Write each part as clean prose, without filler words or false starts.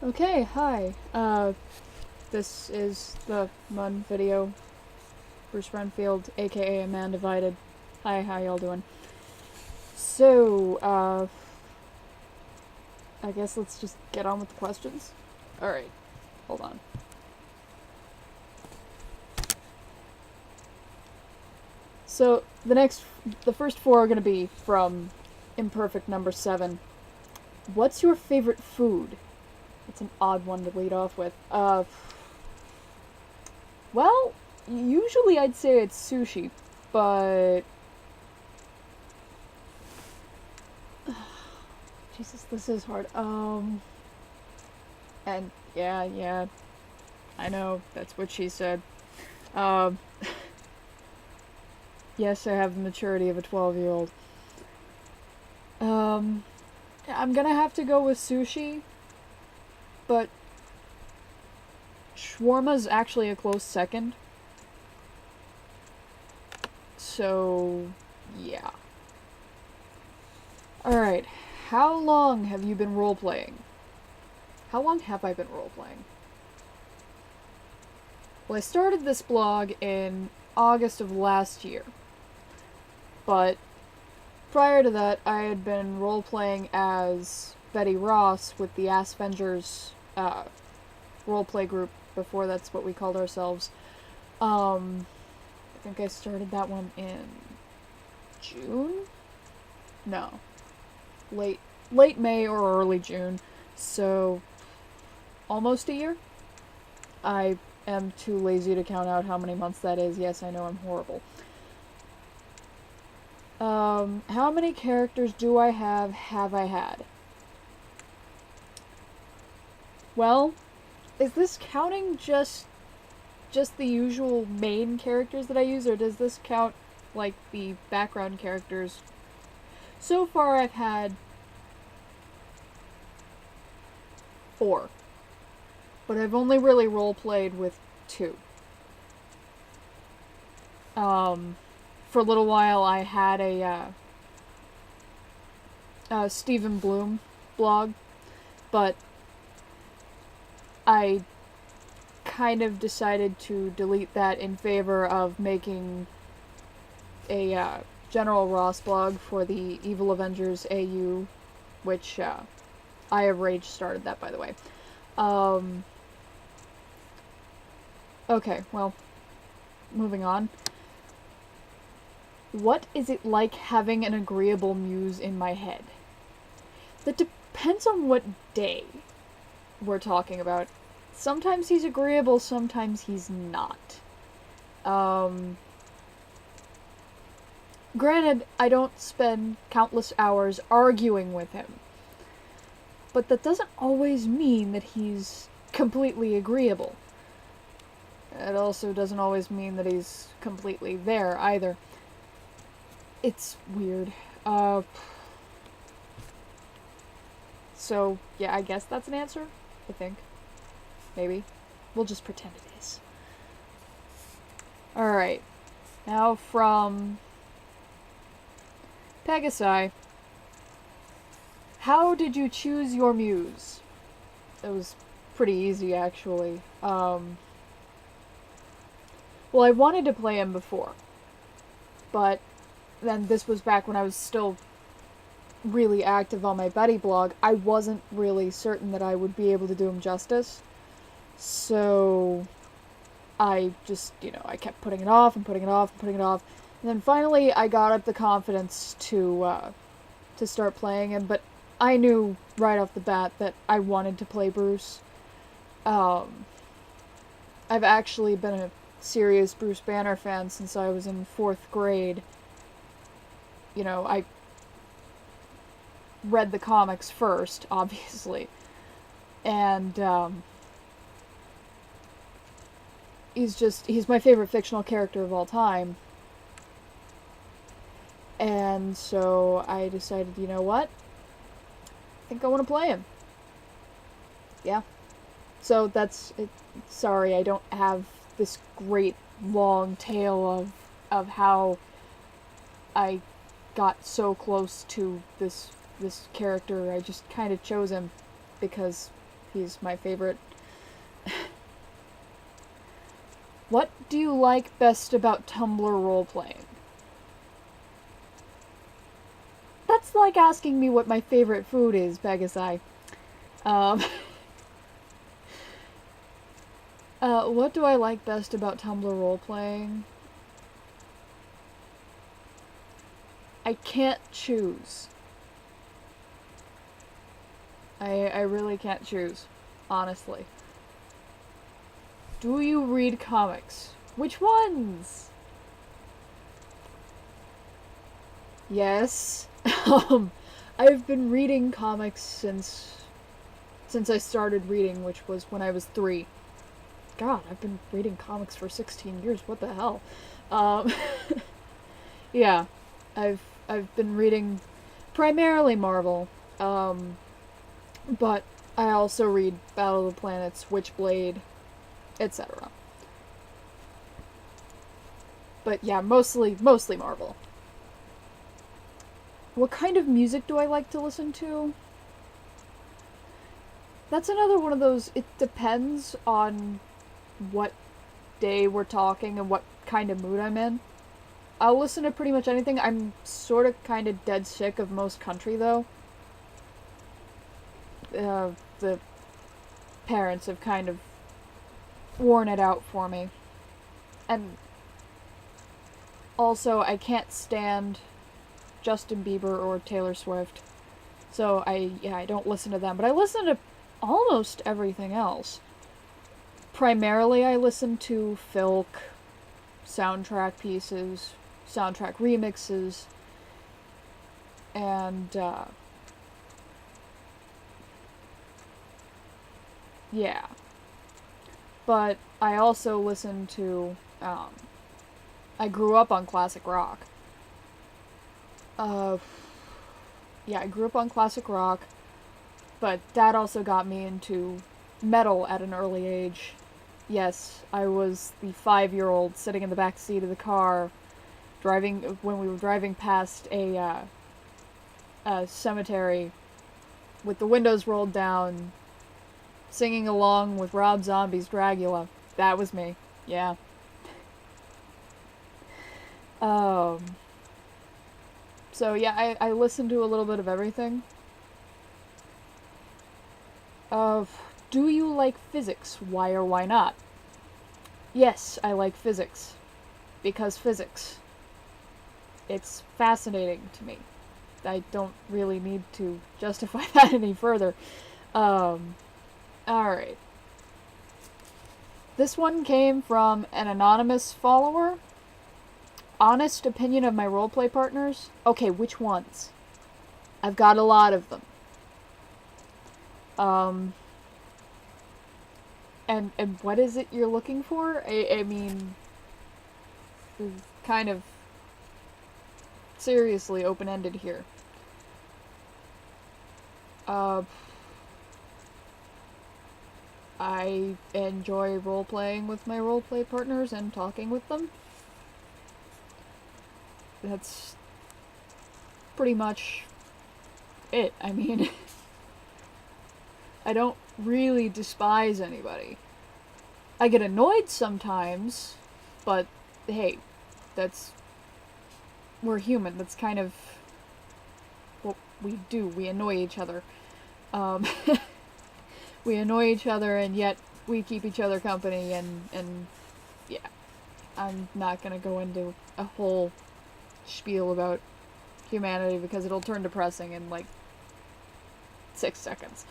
Okay, hi. This is the Mun video. Bruce Renfield, aka A Man Divided. Hi, how y'all doing? So, I guess let's just get on with the questions. Alright, hold on. So, the first four are gonna be from Imperfect Number 7. What's your favorite food? It's an odd one to lead off with. Well, usually I'd say it's sushi, but Jesus, this is hard. And yeah, I know that's what she said. Um, yes, I have the maturity of a 12-year-old. Um, I'm gonna have to go with sushi, but shawarma's actually a close second. So, yeah. Alright, how long have you been role-playing? How long have I been role-playing? Well, I started this blog in August of last year, but prior to that, I had been role-playing as Betty Ross with the Askvengers roleplay group. Before that's what we called ourselves. I think I started that one in June? No. Late May or early June. So, almost a year? I am too lazy to count out how many months that is. Yes, I know I'm horrible. How many characters do I have I had? Well, is this counting just the usual main characters that I use, or does this count, like, the background characters? So far I've had 4. But I've only really role-played with 2. For a little while I had a Stephen Bloom blog, but I kind of decided to delete that in favor of making a General Ross blog for the Evil Avengers AU, which Eye of Rage started that, by the way. Okay, well, moving on. What is it like having an agreeable muse in my head? That depends on what day we're talking about. Sometimes he's agreeable, sometimes he's not. Granted, I don't spend countless hours arguing with him, but that doesn't always mean that he's completely agreeable. It also doesn't always mean that he's completely there, either. It's weird. So, yeah, I guess that's an answer. I think. Maybe. We'll just pretend it is. Alright. Now from Pegasi. How did you choose your muse? It was pretty easy, actually. Well, I wanted to play him before. But then this was back when I was still really active on my Betty blog. I wasn't really certain that I would be able to do him justice. So I just, I kept putting it off and putting it off and putting it off. And then finally I got up the confidence to start playing him, but I knew right off the bat that I wanted to play Bruce. I've actually been a serious Bruce Banner fan since I was in 4th grade. I read the comics first, obviously. And, he's my favorite fictional character of all time. And so I decided, you know what? I think I want to play him. Yeah. So that's it. Sorry, I don't have this great long tale of how I got so close to this character. I just kind of chose him because He's my favorite. What do you like best about Tumblr roleplaying? That's like asking me what my favorite food is, Pegasai. Um, what do I like best about Tumblr roleplaying? I can't choose. I really can't choose, honestly. Do you read comics? Which ones? Yes. I've been reading comics since I started reading, which was when I was 3. God, I've been reading comics for 16 years. What the hell? Um, yeah, I've been reading primarily Marvel, but I also read Battle of the Planets, Witchblade, etc. But yeah, mostly Marvel. What kind of music do I like to listen to? That's another one of those, it depends on what day we're talking and what kind of mood I'm in. I'll listen to pretty much anything. I'm sort of kind of dead sick of most country, though. The parents have kind of worn it out for me. And also, I can't stand Justin Bieber or Taylor Swift. So I don't listen to them. But I listen to almost everything else. Primarily, I listen to filk, soundtrack pieces, soundtrack remixes, and, yeah. But I also listen to, I grew up on classic rock. Yeah, I grew up on classic rock, but Dad also got me into metal at an early age. Yes, I was the 5-year-old sitting in the back seat of the car, when we were driving past a cemetery with the windows rolled down, singing along with Rob Zombie's Dragula. That was me. Yeah. So yeah, I listen to a little bit of everything. Do you like physics? Why or why not? Yes, I like physics. Because physics. It's fascinating to me. I don't really need to justify that any further. Alright. This one came from an anonymous follower. Honest opinion of my roleplay partners? Okay, which ones? I've got a lot of them. And what is it you're looking for? I mean, kind of seriously open-ended here. I enjoy role-playing with my roleplay partners and talking with them. That's pretty much it. I mean, I don't really despise anybody. I get annoyed sometimes, but hey, we're human. That's kind of what we do. We annoy each other. We annoy each other, and yet we keep each other company, and yeah. I'm not gonna go into a whole spiel about humanity because it'll turn depressing in like 6 seconds.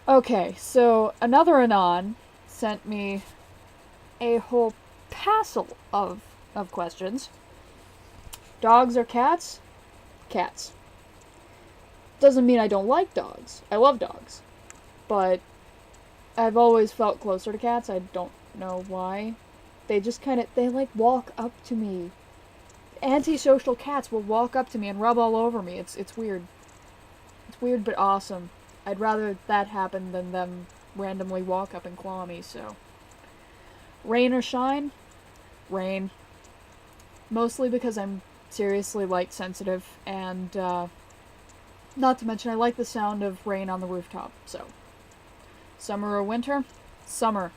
Okay, so another Anon sent me a whole passel of questions. Dogs or cats? Cats. Doesn't mean I don't like dogs. I love dogs. But I've always felt closer to cats. I don't know why. They just they like walk up to me. Antisocial cats will walk up to me and rub all over me. It's weird. It's weird but awesome. I'd rather that happen than them randomly walk up and claw me, so. Rain or shine? Rain. Mostly because I'm seriously light sensitive, and not to mention I like the sound of rain on the rooftop, so. Summer or winter? Summer.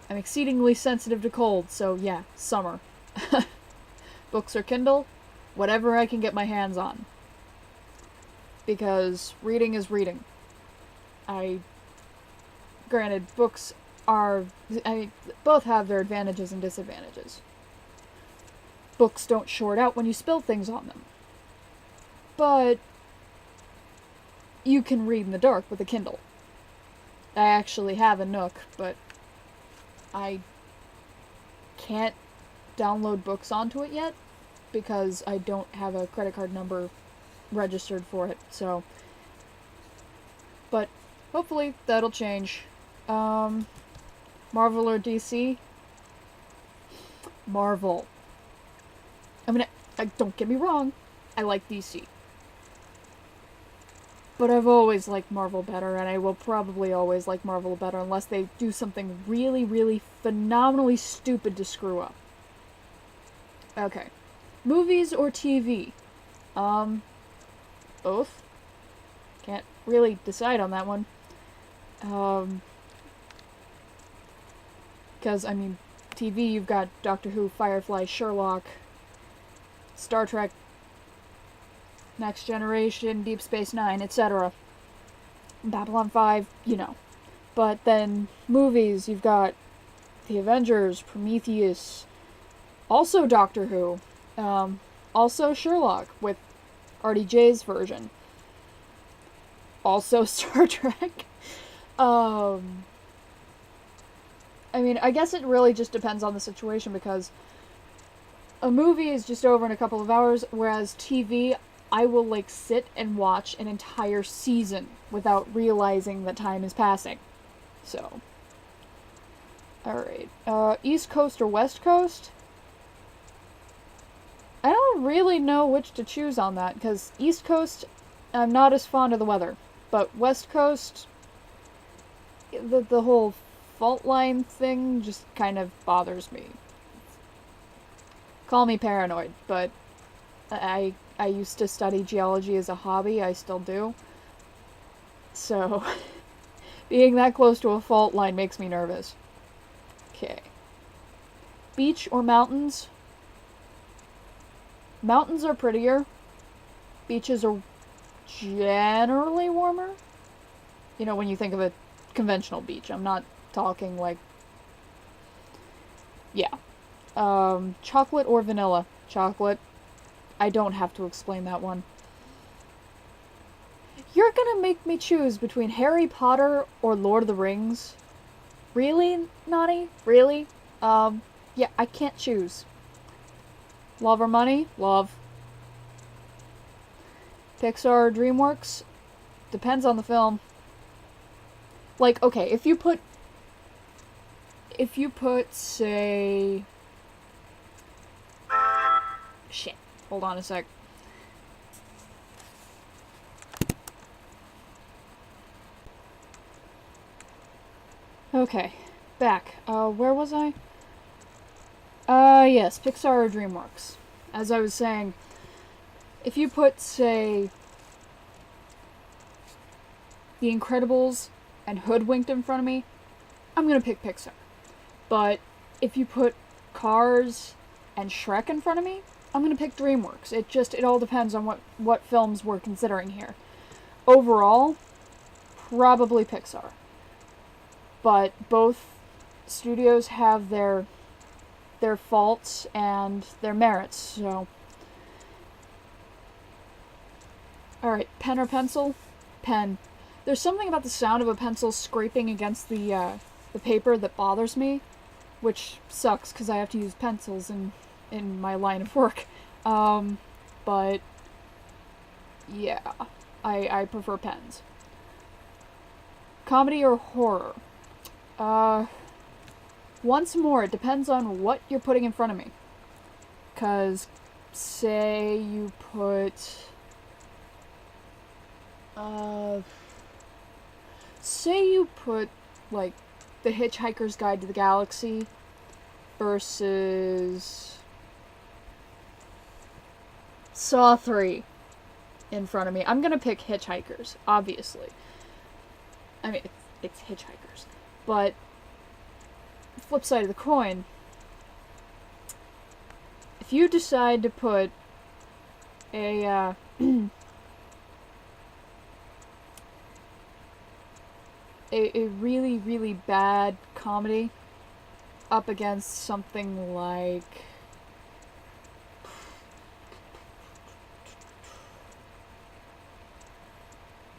I'm exceedingly sensitive to cold, so yeah, summer. Books or Kindle? Whatever I can get my hands on. Because reading is reading. Granted, books are... both have their advantages and disadvantages. Books don't short out when you spill things on them. But you can read in the dark with a Kindle. I actually have a Nook, but I can't download books onto it yet because I don't have a credit card number registered for it, so... But hopefully that'll change. Marvel or DC? Marvel. I mean, don't get me wrong, I like DC. But I've always liked Marvel better, and I will probably always like Marvel better unless they do something really, really phenomenally stupid to screw up. Okay. Movies or TV? Both. Can't really decide on that one. Because, I mean, TV, you've got Doctor Who, Firefly, Sherlock, Star Trek, Next Generation, Deep Space Nine, etc. Babylon 5, you know. But then, movies, you've got The Avengers, Prometheus, also Doctor Who, also Sherlock, with RDJ's version. Also Star Trek. I mean, I guess it really just depends on the situation, because a movie is just over in a couple of hours, whereas TV, I will, like, sit and watch an entire season without realizing that time is passing. So. Alright. East Coast or West Coast? I don't really know which to choose on that, because East Coast, I'm not as fond of the weather. But West Coast, the whole fault line thing just kind of bothers me. Call me paranoid, but I used to study geology as a hobby, I still do. So, being that close to a fault line makes me nervous. Okay. Beach or mountains? Mountains are prettier. Beaches are generally warmer. You know, when you think of a conventional beach. I'm not talking like... Yeah. Chocolate or vanilla? Chocolate. I don't have to explain that one. You're gonna make me choose between Harry Potter or Lord of the Rings? Really, Nani? Really? Yeah, I can't choose. Love or money? Love. Pixar or DreamWorks? Depends on the film. Like, okay, if you put, say... Shit. Hold on a sec. Okay. Back. Where was I? Yes, Pixar or DreamWorks. As I was saying, if you put, say, The Incredibles and Hoodwinked in front of me, I'm gonna pick Pixar. But if you put Cars and Shrek in front of me, I'm gonna pick DreamWorks. It all depends on what films we're considering here. Overall, probably Pixar. But both studios have their faults and their merits, so... Alright, pen or pencil? Pen. There's something about the sound of a pencil scraping against the paper that bothers me, which sucks, because I have to use pencils in my line of work. But... yeah, I prefer pens. Comedy or horror? Once more, it depends on what you're putting in front of me. 'Cause, say you put... say you put, like, The Hitchhiker's Guide to the Galaxy versus Saw 3 in front of me. I'm gonna pick Hitchhikers, obviously. I mean, it's hitchhikers. But flip side of the coin, if you decide to put a a really, really bad comedy up against something like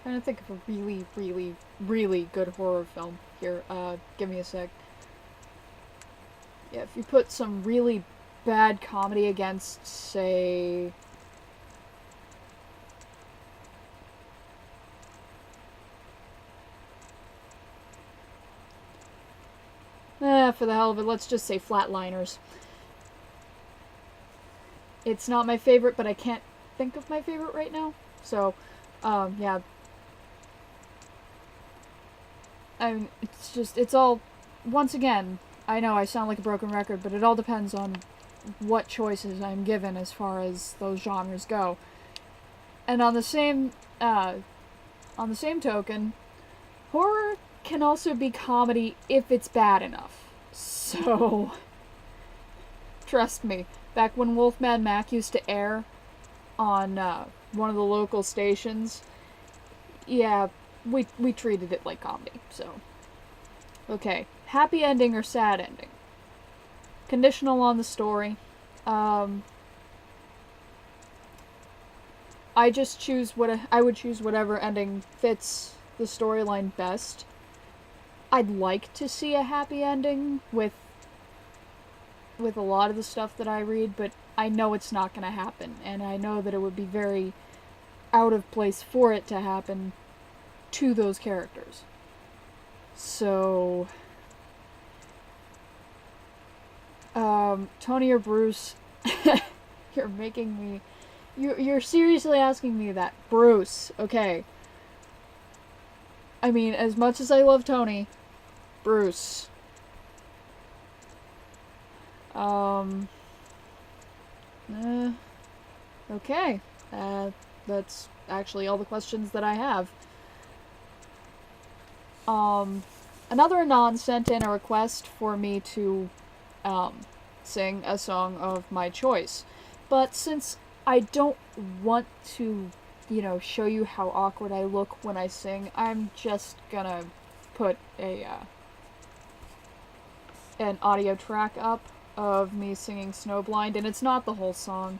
trying to think of a really, really, really good horror film here. Give me a sec. Yeah, if you put some really bad comedy against, say, for the hell of it, let's just say Flatliners. It's not my favorite, but I can't think of my favorite right now. So, yeah. I mean, it's all, once again, I know I sound like a broken record, but it all depends on what choices I'm given as far as those genres go. And on the same token, horror can also be comedy if it's bad enough. So, trust me, back when Wolfman Mac used to air on one of the local stations, yeah, we treated it like comedy. So, okay, happy ending or sad ending? Conditional on the story. I would choose whatever ending fits the storyline best. I'd like to see a happy ending with a lot of the stuff that I read, but I know it's not going to happen, and I know that it would be very out of place for it to happen to those characters. So, Tony or Bruce, you're making me, you're seriously asking me that. Bruce, okay. I mean, as much as I love Tony, Bruce. Okay. That's actually all the questions that I have. Another Anon sent in a request for me to, sing a song of my choice. But since I don't want to, show you how awkward I look when I sing, I'm just gonna put an audio track up of me singing Snowblind, and it's not the whole song,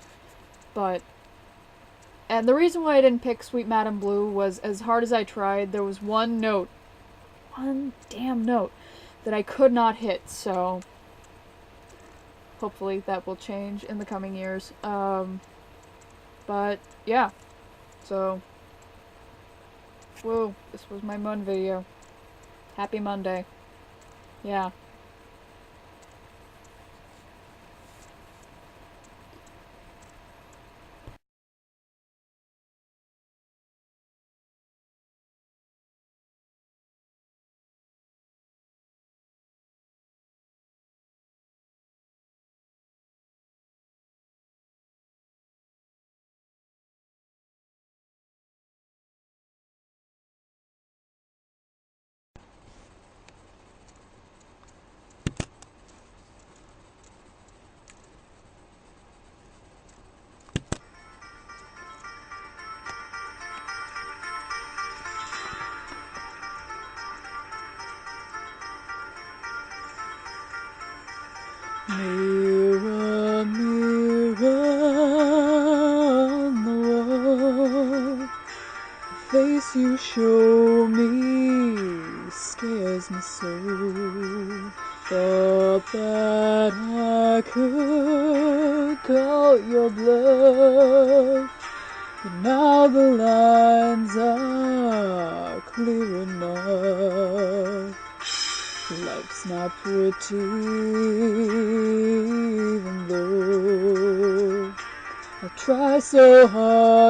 and the reason why I didn't pick Sweet Madam Blue was, as hard as I tried, there was one damn note, that I could not hit, so hopefully that will change in the coming years. But yeah, so, whoa, this was my Mun video. Happy Monday. Yeah. Mirror, mirror on the wall, the face you show me scares me so. Thought that I could call your bluff, but now the lines are clear enough. Life's not pretty, even though I try so hard.